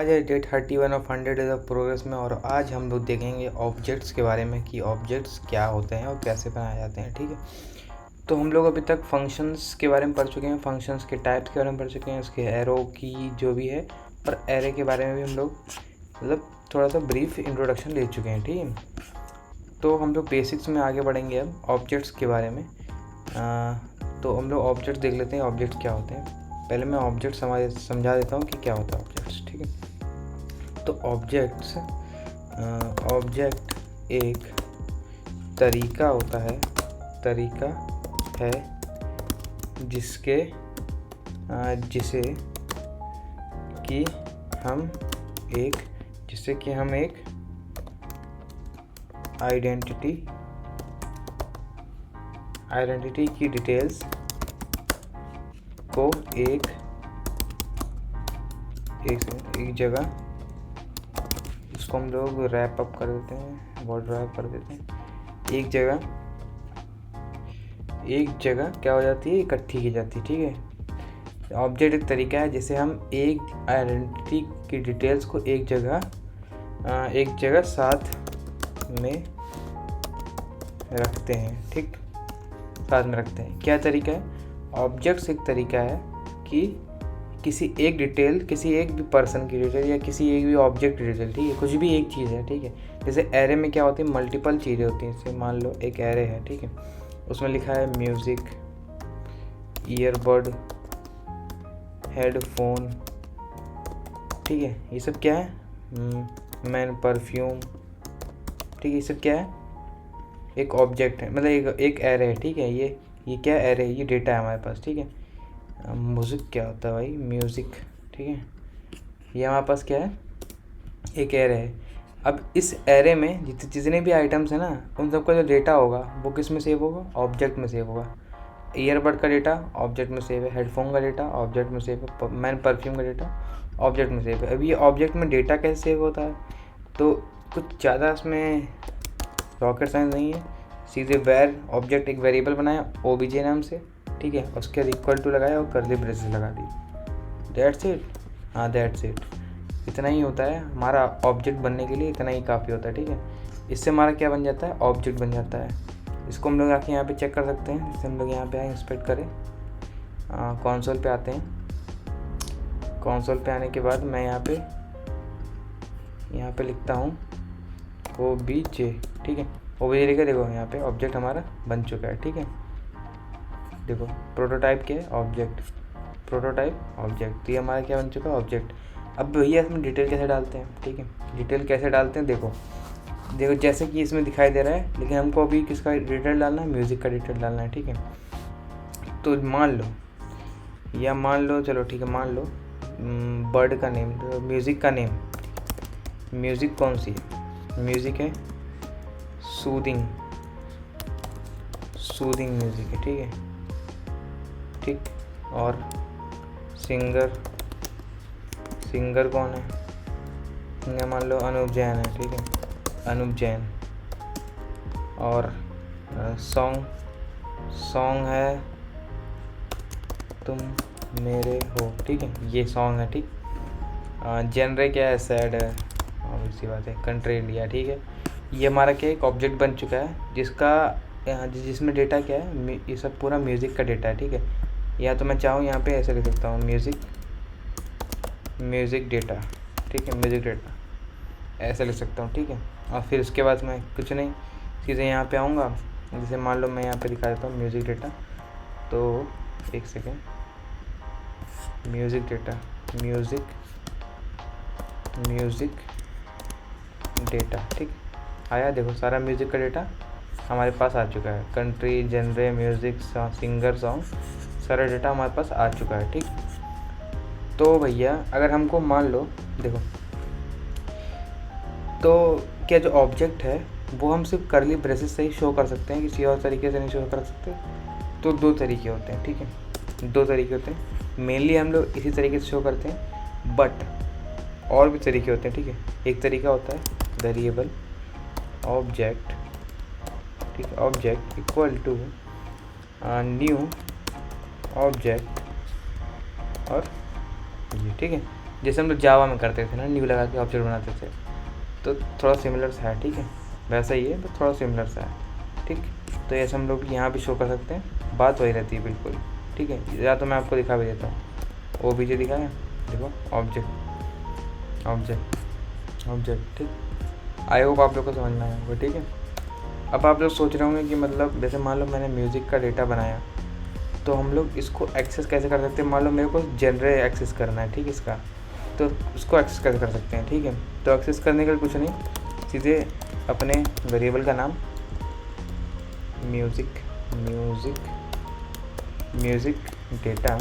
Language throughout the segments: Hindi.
आज है day 31 of 100 days of progress में, और आज हम लोग देखेंगे ऑब्जेक्ट्स के बारे में कि ऑब्जेक्ट्स क्या होते हैं और कैसे बनाए जाते हैं। ठीक है, तो हम लोग अभी तक फंक्शंस के बारे में पढ़ चुके हैं, फंक्शंस के टाइप्स के बारे में पढ़ चुके हैं, उसके एरो की जो भी है, और एरे के बारे में भी हम लोग मतलब थोड़ा सा ब्रीफ इंट्रोडक्शन ले चुके हैं। ठीक है, तो हम लोग बेसिक्स में आगे बढ़ेंगे अब ऑब्जेक्ट्स के बारे में। तो हम लोग ऑब्जेक्ट्स देख लेते हैं, ऑब्जेक्ट्स क्या होते हैं। पहले मैं ऑब्जेक्ट समझा देता हूँ कि क्या होता है ऑब्जेक्ट्स। ठीक है, तो ऑब्जेक्ट एक तरीका होता है, तरीका है जिसे कि हम एक आइडेंटिटी की डिटेल्स को एक जगह, इसको हम लोग रैप अप कर देते हैं, वर्ड रैप कर देते हैं, एक जगह क्या हो जाती है, इकट्ठी की जाती है। ठीक है, ऑब्जेक्ट एक तरीका है जिसे हम एक आइडेंटिटी की डिटेल्स को एक जगह साथ में रखते हैं। ठीक, साथ में रखते हैं। क्या तरीका है? ऑब्जेक्ट्स एक तरीका है कि किसी एक डिटेल, किसी एक भी पर्सन की डिटेल या किसी एक भी ऑब्जेक्ट की डिटेल, ठीक है, कुछ भी एक चीज़ है। ठीक है, जैसे एरे में क्या होती है, मल्टीपल चीज़ें होती हैं। जैसे मान लो एक एरे है, ठीक है, उसमें लिखा है म्यूज़िक, ईयरबड, हेडफोन, ठीक है, ये सब क्या है, मैन, परफ्यूम, ठीक है, ये सब क्या है, एक ऑब्जेक्ट है, मतलब एक एरे है। ठीक है, ये क्या एरे है, ये डेटा है हमारे पास। ठीक है, म्यूज़िक क्या होता है भाई, म्यूज़िक, ठीक है, ये हमारे पास क्या है, एक एरे है। अब इस एरे में जितने भी आइटम्स हैं ना, उन सबका जो डेटा होगा वो किस में सेव होगा, ऑब्जेक्ट में सेव होगा। ईयरबड का डेटा ऑब्जेक्ट में सेव है, हेडफोन का डेटा ऑब्जेक्ट में सेव है, मैन परफ्यूम का डेटा ऑब्जेक्ट में सेव है। अब ये ऑब्जेक्ट में डेटा कैसे सेव होता है, तो कुछ ज़्यादा इसमें रॉकेट साइंस नहीं है। सीधे वेर ऑब्जेक्ट एक वेरिएबल बनाया ओबीजे नाम से, ठीक है, उसके इक्वल टू लगाया और कर्ली ब्रेसेस लगा दी, दैट्स इट। हाँ, दैट्स इट, इतना ही होता है हमारा ऑब्जेक्ट बनने के लिए, इतना ही काफ़ी होता है। ठीक है, इससे हमारा क्या बन जाता है, ऑब्जेक्ट बन जाता है। इसको हम लोग आके यहाँ पे चेक कर सकते हैं। जैसे हम लोग यहाँ पे आए, इंस्पेक्ट करें, कंसोल पे आते हैं। कंसोल पे आने के बाद मैं यहाँ पे लिखता हूँ ओबीजे, ठीक है, ओबीजे लिखे, देखो यहाँ पे ऑब्जेक्ट हमारा बन चुका है। ठीक है, देखो प्रोटोटाइप क्या है, ऑब्जेक्ट, प्रोटोटाइप ऑब्जेक्ट, तो ये हमारा क्या बन चुका है, ऑब्जेक्ट। अब भैया इसमें डिटेल कैसे डालते हैं, ठीक है, डिटेल कैसे डालते हैं, देखो जैसे कि इसमें दिखाई दे रहा है, लेकिन हमको अभी किसका डिटेल डालना है, म्यूज़िक का डिटेल डालना है। ठीक है, तो मान लो चलो ठीक है, मान लो बर्ड का नेम, म्यूज़िक का नेम, म्यूज़िक कौन सी है, म्यूज़िक है सूदिंग म्यूज़िक है। ठीक है, ठीक, और सिंगर कौन है, सिंगर मान लो अनूप जैन है। ठीक है, अनूप जैन। और सॉन्ग है तुम मेरे हो, ठीक है, ये सॉन्ग है। ठीक, जेनरे क्या है, सैड है, और इसी बात है, कंट्री इंडिया। ठीक है, ये हमारा क्या एक ऑब्जेक्ट बन चुका है जिसमें डेटा क्या है, ये सब पूरा म्यूज़िक का डेटा है। ठीक है, या तो मैं चाहूँ यहाँ पे ऐसे लिख सकता हूँ, म्यूज़िक डेटा, ठीक है, म्यूज़िक डेटा ऐसे लिख सकता हूँ। ठीक है, और फिर उसके बाद मैं कुछ नहीं, सीधे यहाँ पे आऊँगा। जैसे मान लो मैं यहाँ पे दिखा देता हूँ म्यूज़िक डेटा, तो एक second, music data, music data, ठीक आया, देखो सारा म्यूज़िक का डेटा हमारे पास आ चुका है, country, genre, music, singer, song, सारा डेटा हमारे पास आ चुका है। ठीक, तो भैया अगर हमको मान लो, देखो, तो क्या जो ऑब्जेक्ट है वो हम सिर्फ कर्ली ब्रेसेस से ही शो कर सकते हैं, किसी और तरीके से नहीं शो कर सकते। तो दो तरीके होते हैं। ठीक है, दो तरीके होते हैं, मेनली हम लोग इसी तरीके से शो करते हैं, बट और भी तरीके होते हैं। ठीक है, एक तरीका होता है वेरिएबल ऑब्जेक्ट, ठीक है, object equal to new object, और ये, ठीक है, जैसे हम लोग जावा में करते थे ना, न्यू लगा के ऑब्जेक्ट बनाते थे, तो थोड़ा सिमिलर सा है, ठीक है, वैसा ही है, तो थोड़ा सिमिलर सा है, ठीक। तो ऐसे हम लोग यहाँ भी शो कर सकते हैं, बात वही रहती है बिल्कुल, ठीक है। या तो मैं आपको दिखा भी देता हूँ, OBJ दिखाया, देखो ऑब्जेक्ट ऑब्जेक्ट ऑब्जेक्ट, ठीक। आई होप आप लोग को समझ में आया होगा, ठीक है। अब आप लोग सोच रहे होंगे कि मतलब जैसे मान लो मैंने म्यूज़िक का डेटा बनाया, तो हम लोग इसको एक्सेस कैसे कर सकते हैं। मान लो मेरे को जेनरे एक्सेस करना है, ठीक है, इसका, तो उसको एक्सेस कैसे कर सकते हैं, ठीक है। तो एक्सेस करने के लिए कुछ नहीं, सीधे अपने वेरिएबल का नाम म्यूज़िक डेटा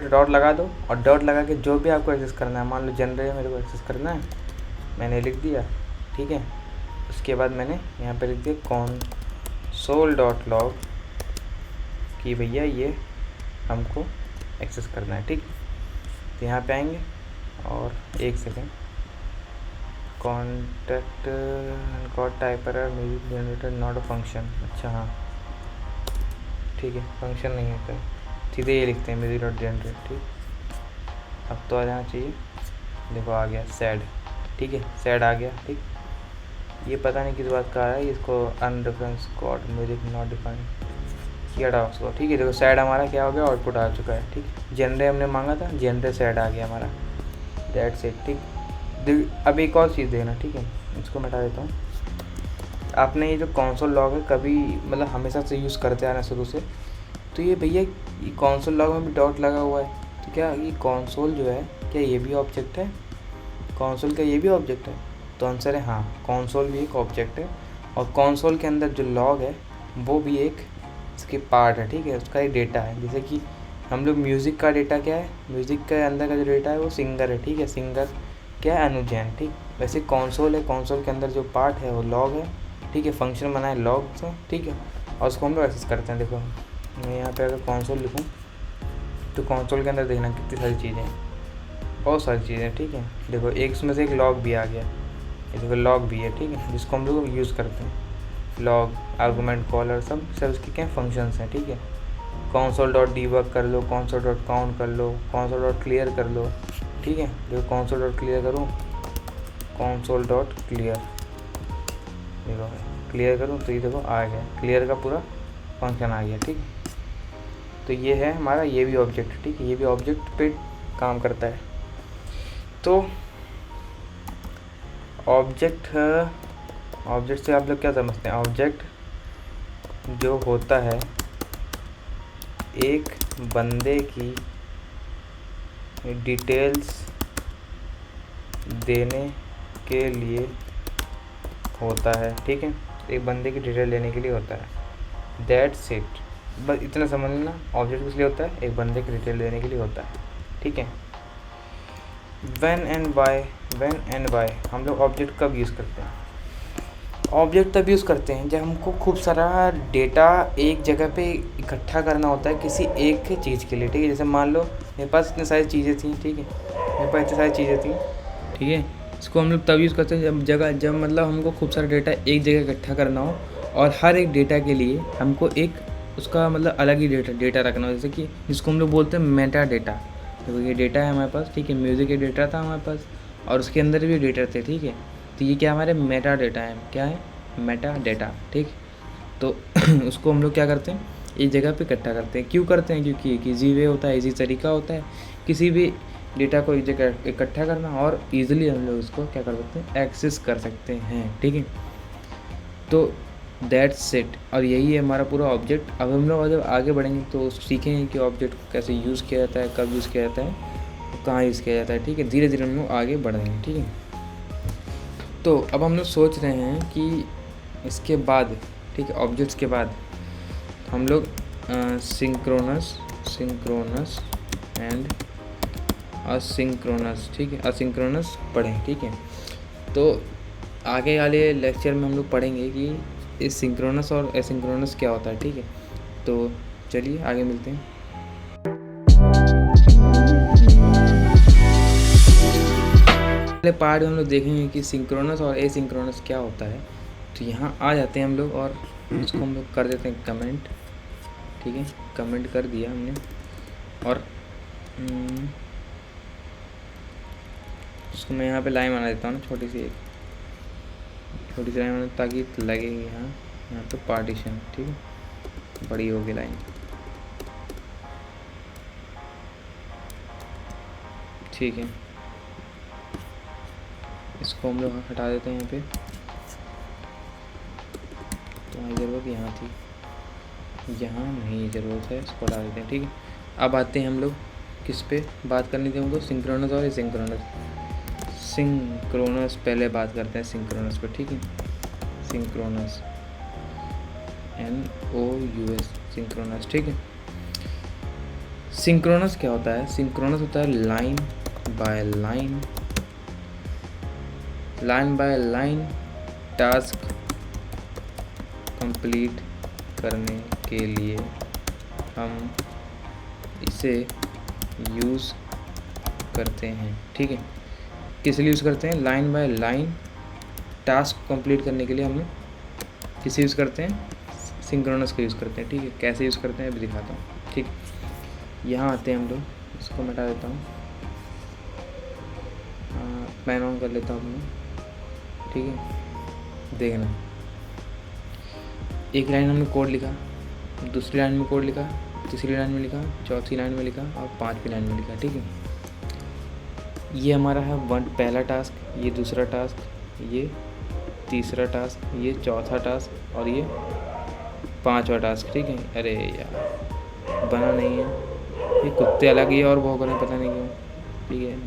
डॉट लगा दो, और डॉट लगा के जो भी आपको एक्सेस करना है, मान लो जेनरे मेरे को एक्सेस करना है, मैंने लिख दिया, ठीक है। उसके बाद मैंने यहाँ पे लिख दिया console.log कि भैया ये हमको एक्सेस करना है, ठीक। तो यहाँ पे आएंगे और एक second, contact got type error music generator not a function, अच्छा हाँ ठीक है, फंक्शन नहीं है, तो सीधे ये लिखते हैं म्यूजिक डॉट जनरेट, ठीक। अब तो आ जाना चाहिए, देखो आ गया सैड, ठीक है, सैड आ गया, ठीक। ये पता नहीं किस बात का है, इसको अनडिफरेंस कोड म्यूजिक नॉट डिफाइन किया था उसको, ठीक है। देखो सैड हमारा क्या हो गया, आउटपुट आ चुका है, ठीक। जेनरे हमने मांगा था, जेनरे सैड आ गया हमारा, दैट्स इट, ठीक। अब एक और चीज़ देखना, ठीक है, इसको मिटा देता हूँ। आपने ये जो कंसोल लॉग है कभी मतलब हमेशा से यूज़ करते आ रहे हैं शुरू से, तो ये भैया ये कंसोल लॉग में भी डॉट लगा हुआ है, तो क्या ये कंसोल जो है क्या ये भी ऑब्जेक्ट है, कंसोल का ये भी ऑब्जेक्ट है। तो आंसर है हाँ, कंसोल भी एक ऑब्जेक्ट है, और कंसोल के अंदर जो लॉग है वो भी एक इसके पार्ट है, ठीक है, उसका एक डेटा है। जैसे कि हम लोग म्यूज़िक का डेटा क्या है, म्यूज़िक के अंदर का जो डेटा है वो सिंगर है, ठीक है, सिंगर क्या है, अनुज जैन, ठीक। वैसे कंसोल है, कंसोल के अंदर जो पार्ट है वो लॉग है, ठीक है, फंक्शन बना है लॉग से, ठीक है, और उसको हम लोग एक्सेस करते हैं। देखो मैं यहाँ पे अगर कंसोल लिखूँ तो कंसोल के अंदर देखना कितनी सारी चीज़ें हैं, बहुत सारी चीज़ें, ठीक है। देखो एक उसमें से एक लॉग भी आ गया, ये देखो लॉग भी है, ठीक है, जिसको हम लोग यूज़ करते हैं, लॉग आर्गूमेंट कॉलर सब उसके क्या फंक्शंस हैं, ठीक है। कंसोल डॉट डीबग कर लो, कंसोल डॉट काउंट कर लो, कंसोल डॉट क्लियर कर लो, ठीक है। देखो कंसोल डॉट क्लियर करूँ, कंसोल डॉट क्लियर, देखो क्लियर करूँ तो ये देखो आ गया, क्लियर का पूरा फंक्शन आ गया, ठीक। तो ये है हमारा, ये भी ऑब्जेक्ट, ठीक है, ये भी ऑब्जेक्ट पे काम करता है। तो ऑब्जेक्ट से आप लोग क्या समझते हैं, ऑब्जेक्ट जो होता है एक बंदे की डिटेल्स देने के लिए होता है, ठीक है, एक बंदे की डिटेल देने के लिए होता है, दैट्स इट। बस इतना समझना, ऑब्जेक्ट किस लिए होता है, एक बंदे की डिटेल देने के लिए होता है, ठीक है। व्हेन एंड वाई हम लोग ऑब्जेक्ट कब यूज़ करते हैं, ऑब्जेक्ट तब यूज़ करते हैं जब हमको खूब सारा डेटा एक जगह पे इकट्ठा करना होता है किसी एक चीज़ के लिए, ठीक है। जैसे मान लो मेरे पास इतनी सारी चीज़ें थी, ठीक है, मेरे पास इतनी सारी चीज़ें थी, ठीक है। इसको हम लोग तब यूज़ करते हैं जब मतलब हमको खूब सारा डेटा एक जगह इकट्ठा करना हो, और हर एक डेटा के लिए हमको एक उसका मतलब अलग ही डेटा रखना हो, जैसे कि जिसको हम लोग बोलते हैं मेटा डेटा। देखो ये डेटा है हमारे पास, ठीक है, म्यूज़िक का डेटा था हमारे पास, और उसके अंदर भी डेटा थे, ठीक है। तो ये क्या हमारे मेटा डेटा है, क्या है, मेटा डेटा, ठीक। तो उसको हम लोग क्या करते हैं, एक जगह पे इकट्ठा करते हैं। क्यों करते हैं, क्योंकि एक ईजी वे होता है, ईजी तरीका होता है किसी भी डेटा को एक जगह इकट्ठा करना, और ईजिली हम लोग उसको क्या कर सकते हैं, एक्सेस कर सकते हैं, ठीक है। तो दैट्स इट, और यही है हमारा पूरा ऑब्जेक्ट। अब हम लोग जब आगे बढ़ेंगे तो सीखेंगे कि ऑब्जेक्ट को कैसे यूज़ किया जाता है, कब यूज़ किया जाता है, कहाँ यूज़ किया जाता है, ठीक है। धीरे धीरे हम लोग आगे बढ़ेंगे, ठीक है। तो अब हम लोग सोच रहे हैं कि इसके बाद, ठीक है, ऑब्जेक्ट्स के बाद हम लोग सिंक्रोनस एंड असिंक्रोनस, ठीक है, असिंक्रोनस पढ़ें, ठीक है। तो आगे वाले लेक्चर में हम लोग पढ़ेंगे कि इस सिंक्रोनस और एसिंक्रोनस क्या होता है, ठीक है। तो चलिए आगे मिलते हैं। पहले पार्ट में हम लोग देखेंगे कि सिंक्रोनस और एसिंक्रोनस क्या होता है। तो यहाँ आ जाते हैं हम लोग और इसको हम लोग कर देते हैं कमेंट, ठीक है, कमेंट कर दिया हमने। और इसको मैं यहाँ पे लाइन बना देता हूँ ना, छोटी सी लाइन बना, ताकि लगे यहाँ पे पार्टीशन, ठीक है, बड़ी होगी लाइन, ठीक है। इसको हम लोग हटा देते हैं यहाँ पे, तो हमारी ज़रूरत यहाँ थी, यहाँ नहीं ज़रूरत है, इसको हटा देते हैं, ठीक है। अब आते हैं हम लोग किस पे बात करनी थी हमको, सिंक्रोनस और सिंक्रोनस पहले बात करते हैं सिंक्रोनस पे, ठीक है। सिंक्रोनस NOUS सिंक्रोनस, ठीक है। सिंक्रोनस क्या होता है? सिंक्रोनस होता है line by line task complete करने के लिए हम इसे यूज़ करते हैं, ठीक है। किस लिए यूज़ करते हैं? Line by line task complete करने के लिए हम किसे यूज़ करते हैं? सिंक्रोनस का यूज़ करते हैं, ठीक है। कैसे यूज़ करते हैं अभी दिखाता हूँ, ठीक। यहाँ आते हैं हम लोग, इसको मिटा देता हूँ, पैन ऑन कर लेता हूँ मैं, ठीक है। देखना, एक लाइन हमने कोड लिखा, दूसरी लाइन में कोड लिखा, तीसरी लाइन में लिखा, चौथी लाइन में लिखा और पांचवी लाइन में लिखा, ठीक है। ये हमारा है पहला टास्क, ये दूसरा टास्क, ये तीसरा टास्क, ये चौथा टास्क और ये पांचवा टास्क, ठीक है। अरे यार बना नहीं है, ये कुत्ते अलग ही और भौंक रहे हैं, पता नहीं क्यों, ठीक है।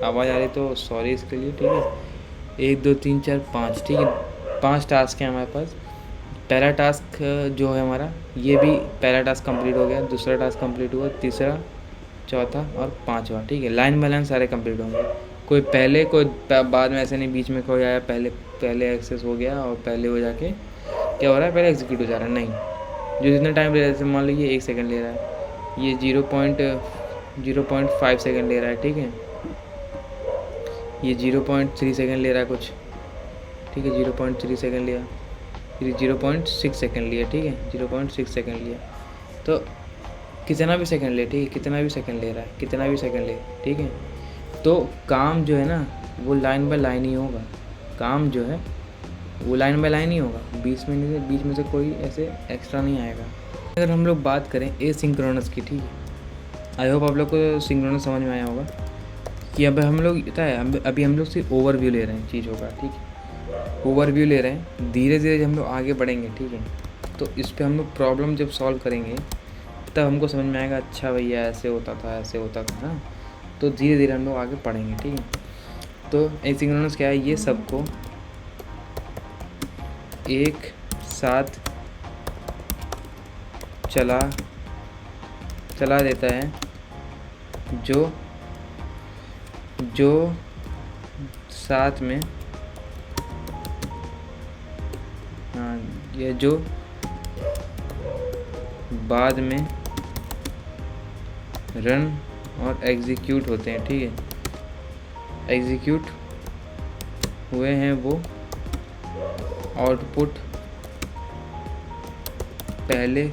आवाज़ आ रही तो सॉरी इसके लिए, ठीक है। 1 2 3 4 5, ठीक है। 5 टास्क हैं हमारे पास। पहला टास्क जो है हमारा, ये भी पहला टास्क कंप्लीट हो गया, दूसरा टास्क कंप्लीट हुआ, तीसरा, चौथा और पांचवा, ठीक है। लाइन बाय लाइन सारे कंप्लीट होंगे, कोई पहले कोई बाद में, ऐसे नहीं बीच में कोई आया पहले एक्सेस हो गया और पहले हो जाके क्या हो रहा है, पहले एग्जीक्यूट हो जा रहा है, नहीं। जो जितना टाइम ले रहा है, जैसे मान लीजिए 1 सेकंड ले रहा है, ये 0.5 सेकंड ले रहा है, ठीक है। ये 0.3 सेकंड ले रहा है कुछ, ठीक है। 0.3 सेकंड लिया, फिर 0.6 सेकंड लिया, ठीक है। 0.6 सेकंड लिया, तो कितना भी सेकंड ले, ठीक है, कितना भी सेकंड ले रहा है, कितना भी सेकंड ले, ठीक है। तो काम जो है ना वो लाइन बाय लाइन ही होगा, काम जो है वो लाइन बाय लाइन ही होगा, बीच में से कोई ऐसे एक्स्ट्रा नहीं आएगा। अगर हम लोग बात करें एसिंक्रोनस की, ठीक है, आई होप आप लोग को सिंक्रोनस समझ में आया होगा कि अब हम लोग अभी हम लोग सिर्फ ओवरव्यू ले रहे हैं चीज़ों का, ठीक है। ओवरव्यू ले रहे हैं, धीरे धीरे हम लोग आगे बढ़ेंगे, ठीक है। तो इस पर हम लोग प्रॉब्लम जब सॉल्व करेंगे तब हमको समझ में आएगा, अच्छा भैया ऐसे होता था ना। तो धीरे धीरे हम लोग आगे पढ़ेंगे, ठीक है। तो एसिंक्रोनस क्या है? ये सबको एक साथ चला देता है, जो साथ में, हाँ, ये जो बाद में रन और एग्जीक्यूट होते हैं, ठीक है। एग्जीक्यूट हुए हैं वो आउटपुट पहले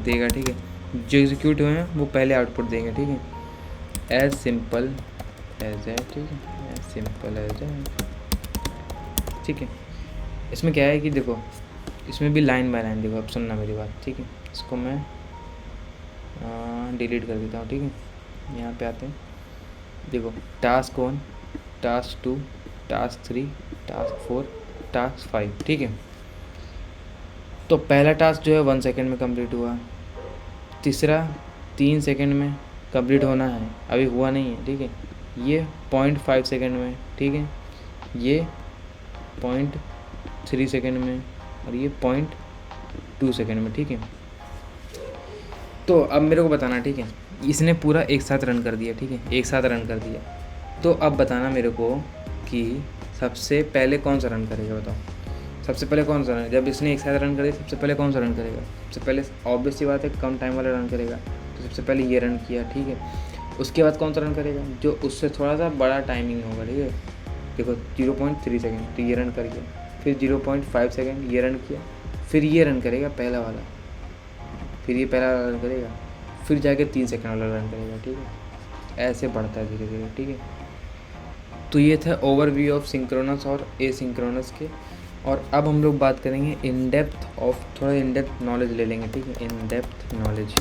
देगा, ठीक है। जो एग्जीक्यूट हुए हैं वो पहले आउटपुट देंगे, ठीक है। एज सिंपल एज है, ठीक है, एज सिंपल एज है, ठीक है। इसमें क्या है कि देखो, इसमें भी लाइन बाय लाइन, देखो अब सुनना मेरी बात, ठीक है। इसको मैं डिलीट कर देता हूँ, ठीक है। यहाँ पे आते हैं, देखो task 1, task 2, task 3, task 4, task 5, ठीक है। तो पहला टास्क जो है 1 सेकंड में कंप्लीट हुआ, तीसरा 3 सेकंड में कंप्लीट होना है, अभी हुआ नहीं है, ठीक है। ये 0.5 सेकंड में, ठीक है। ये 0.3 सेकंड में और ये 0.2 सेकंड में, ठीक है। तो अब मेरे को बताना, ठीक है, इसने पूरा एक साथ रन कर दिया, ठीक है, एक साथ रन कर दिया। तो अब बताना मेरे को कि सबसे पहले कौन सा रन करेगा, बताओ। सबसे पहले कौन सा रन, जब इसने एक साथ रन कर दिया सबसे पहले कौन सा रन करेगा? सबसे पहले ऑब्वियस सी बात है कम टाइम वाला रन करेगा, तो सबसे पहले ये रन किया, ठीक है। उसके बाद कौन सा रन करेगा? जो उससे थोड़ा सा बड़ा टाइमिंग होगा, ठीक है। देखो 0.3 सेकेंड, तो ये रन कर गया। फिर 0.5 सेकेंड ये रन किया, फिर ये रन करेगा पहला वाला, फिर ये पहला रन करेगा, फिर जाके 3 सेकंड वाला रन करेगा, ठीक है। ऐसे बढ़ता है धीरे धीरे, ठीक है। तो ये था ओवरव्यू ऑफ सिंक्रोनस और एसिंक्रोनस के। और अब हम लोग बात करेंगे इन डेप्थ ऑफ, थोड़ा इन डेप्थ नॉलेज ले लेंगे, ठीक है। इन डेप्थ नॉलेज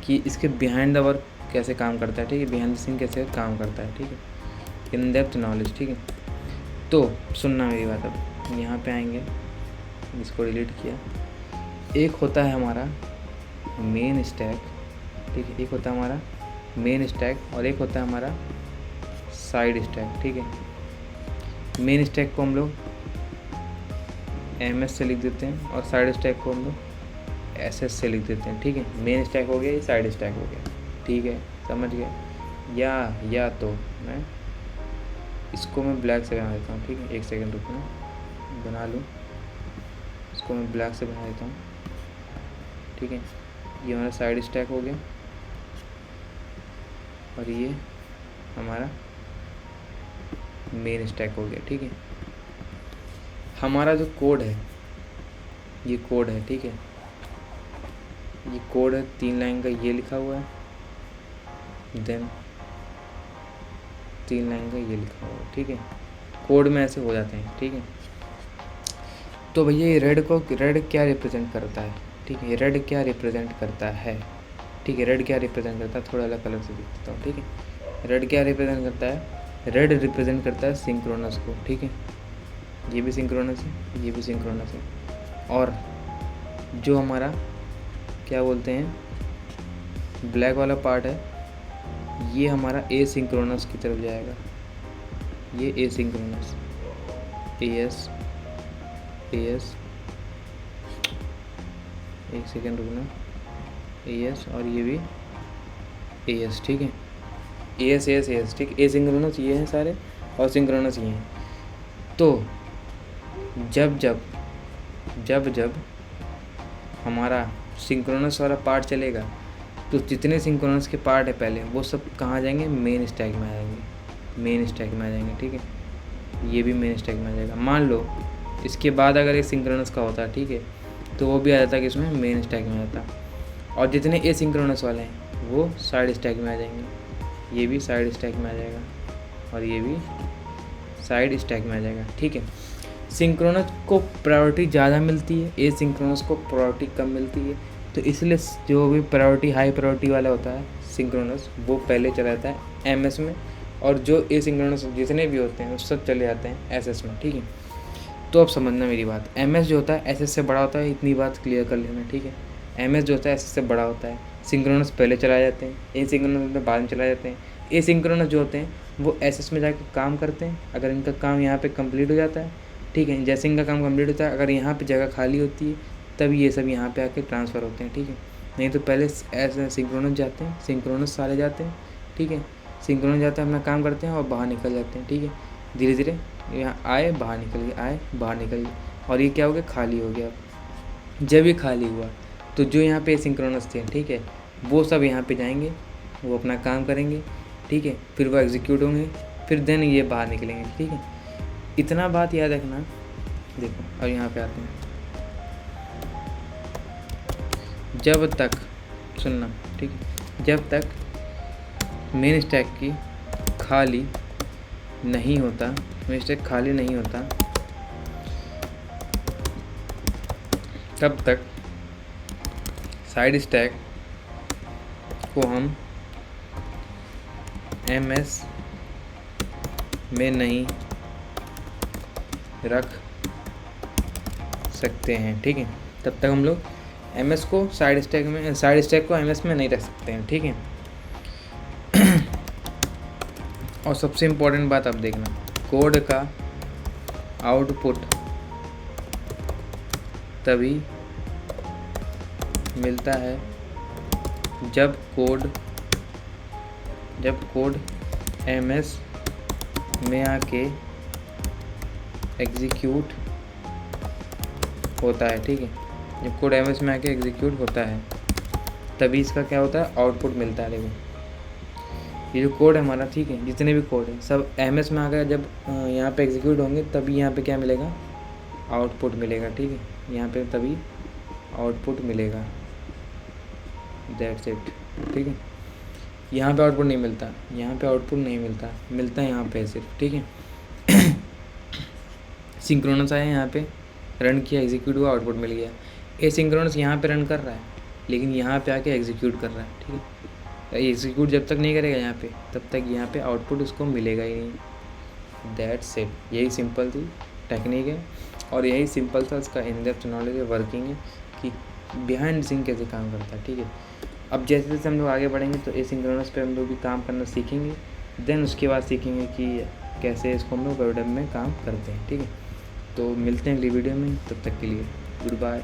कि इसके बिहाइंड द वर्क कैसे काम करता है, ठीक है, बिहाइंड द सीन कैसे काम करता है, ठीक है। इन डेप्थ नॉलेज, ठीक है। तो सुनना मेरी बात, अब यहाँ पे आएंगे, इसको डिलीट किया। एक होता है हमारा मेन स्टैक, ठीक है, एक होता है हमारा मेन स्टैक और एक होता है हमारा साइड स्टैक, ठीक है। मेन स्टैक को हम लोग MS से लिख देते हैं और साइड स्टैक को हम लोग SS से लिख देते हैं, ठीक है। मेन स्टैक हो गया, ये साइड स्टैक हो गया, ठीक है, समझ गए। या तो मैं इसको मैं ब्लैक से बना देता हूँ, ठीक है। 1 सेकंड रुकना, बना लूँ, इसको मैं ब्लैक से बना देता हूँ, ठीक है। ये हमारा साइड स्टैक हो गया और ये हमारा मेन स्टैक हो गया, ठीक है। हमारा जो कोड है, ये कोड है, ठीक है, ये कोड है 3 लाइन का, ये लिखा हुआ है, देन 3 लाइन का ये लिखा हुआ है, ठीक है। कोड में ऐसे हो जाते हैं, ठीक है। तो भैया ये रेड क्या रिप्रेजेंट करता है, ठीक है। रेड क्या रिप्रेजेंट करता है, ठीक है। रेड क्या रिप्रेजेंट करता है, थोड़ा अलग कलर से दिख देता हूँ, ठीक है। रेड क्या रिप्रेजेंट करता है, रेड रिप्रेजेंट करता है सिंक्रोनस को, ठीक है। ये भी सिंक्रोनस है, ये भी सिंक्रोनस है। और जो हमारा क्या बोलते हैं ब्लैक वाला पार्ट है, ये हमारा एसिंक्रोनस की तरफ जाएगा, ये एसिंक्रोनस, AS 1 सेकेंड रुकना, AS और ये भी AS, ठीक है। AS, ठीक। एसिंक्रोनस ये हैं सारे और सिंक्रोनस ये हैं। तो जब हमारा सिंक्रोनस वाला पार्ट चलेगा तो जितने सिंक्रोनस के पार्ट है पहले, वो सब कहाँ जाएंगे, मेन स्टैक में आ जाएंगे, मेन स्टैक में आ जाएंगे, ठीक है। ये भी मेन स्टैक में आ जाएगा। मान लो इसके बाद अगर एक सिंक्रोनस का होता है, ठीक है, तो वो भी आ जाता है कि इसमें मेन स्टैक में आता। और जितने एसिंक्रोनस वाले हैं वो साइड स्टैक में आ जाएंगे, ये भी साइड स्टैक में आ जाएगा और ये भी साइड स्टैक में आ जाएगा, ठीक है। सिंक्रोनस को प्रायोरिटी ज़्यादा मिलती है, एसिंक्रोनस को प्रायोरिटी कम मिलती है। तो इसलिए जो भी प्रायोरिटी हाई प्रायोरिटी वाला होता है सिंक्रोनस, वो पहले चला जाता है MS में, और जो एसिंक्रोनस जितने भी होते हैं वो सब चले जाते हैं SS में, ठीक है। तो अब समझना मेरी बात, MS जो होता है SS से बड़ा होता है, इतनी बात क्लियर कर लेना, ठीक है। MS जो होता है SS से बड़ा होता है, सिंक्रोनस पहले चलाए जाते हैं, एसिंक्रोनस बाद में चलाए जाते हैं। एसिंक्रोनस जो होते हैं वो SS में जाकर काम करते हैं, अगर इनका काम यहाँ पे कंप्लीट हो जाता है, ठीक है। जैसे इनका काम कंप्लीट होता है, अगर यहाँ पे जगह खाली होती है तब ये सब यहाँ पे आके ट्रांसफ़र होते हैं, ठीक है। नहीं तो पहले ऐसे सिंक्रोनस जाते हैं, सिंक्रोनस सारे जाते हैं, ठीक है। सिंक्रोनस जाते हैं, अपना काम करते हैं और बाहर निकल जाते हैं, ठीक है। धीरे धीरे यहाँ आए बाहर निकल गए, आए बाहर निकल गए, और ये क्या हो गया, खाली हो गया। जब ये खाली हुआ तो जो यहाँ पे सिंक्रोनस थे, ठीक है, वो सब यहाँ पे जाएंगे, वो अपना काम करेंगे, ठीक है। फिर वो एग्जीक्यूट होंगे, फिर देन ये बाहर निकलेंगे, ठीक है। इतना बात याद रखना। देखो और यहाँ पे आते हैं, जब तक सुनना, ठीक है, जब तक मेन स्टैक की खाली नहीं होता, मेन स्टैक खाली नहीं होता, तब तक साइड स्टैक को हम MS में नहीं रख सकते हैं, ठीक है। तब तक हम लोग MS को साइड स्टैक को MS में नहीं रख सकते हैं, ठीक है। और सबसे इम्पोर्टेंट बात आप देखना, कोड का आउटपुट तभी मिलता है जब कोड MS में आके एग्जीक्यूट होता है, ठीक है। जब कोड MS में आके एग्जीक्यूट होता है तभी इसका क्या होता है, आउटपुट मिलता है। देखो ये जो कोड है हमारा, ठीक है, जितने भी कोड है सब MS में आकर जब यहाँ पे एग्जीक्यूट होंगे तभी यहाँ पे क्या मिलेगा, आउटपुट मिलेगा, ठीक है। यहाँ पे तभी आउटपुट मिलेगा, दैट्स इट। ठीक है। यहाँ पे आउटपुट नहीं मिलता, यहाँ पे आउटपुट नहीं मिलता, मिलता है यहाँ पे सिर्फ, ठीक है। सिंक्रोनस आया यहाँ पे, रन किया, एग्जीक्यूट हुआ, आउटपुट मिल गया। एसिंक्रोनस यहाँ पे रन कर रहा है लेकिन यहाँ पे आके एग्जीक्यूट कर रहा है, ठीक है। एग्जीक्यूट जब तक नहीं करेगा यहाँ पे, तब तक यहाँ पे आउटपुट उसको मिलेगा ही नहीं। दैट्स इट, यही सिंपल सी टेक्निक है और यही सिंपल सा इसका इन डेप्थ नॉलेज है, वर्किंग है कि बिहाइंड सीन कैसे काम करता है, ठीक है। अब जैसे जैसे हम लोग आगे बढ़ेंगे तो एसिंक्रोनस पे हम लोग भी काम करना सीखेंगे, देन उसके बाद सीखेंगे कि कैसे इसको हम लोग वेब में काम करते हैं, ठीक है। तो मिलते हैं अगली वीडियो में, तब तक के लिए गुड बाय।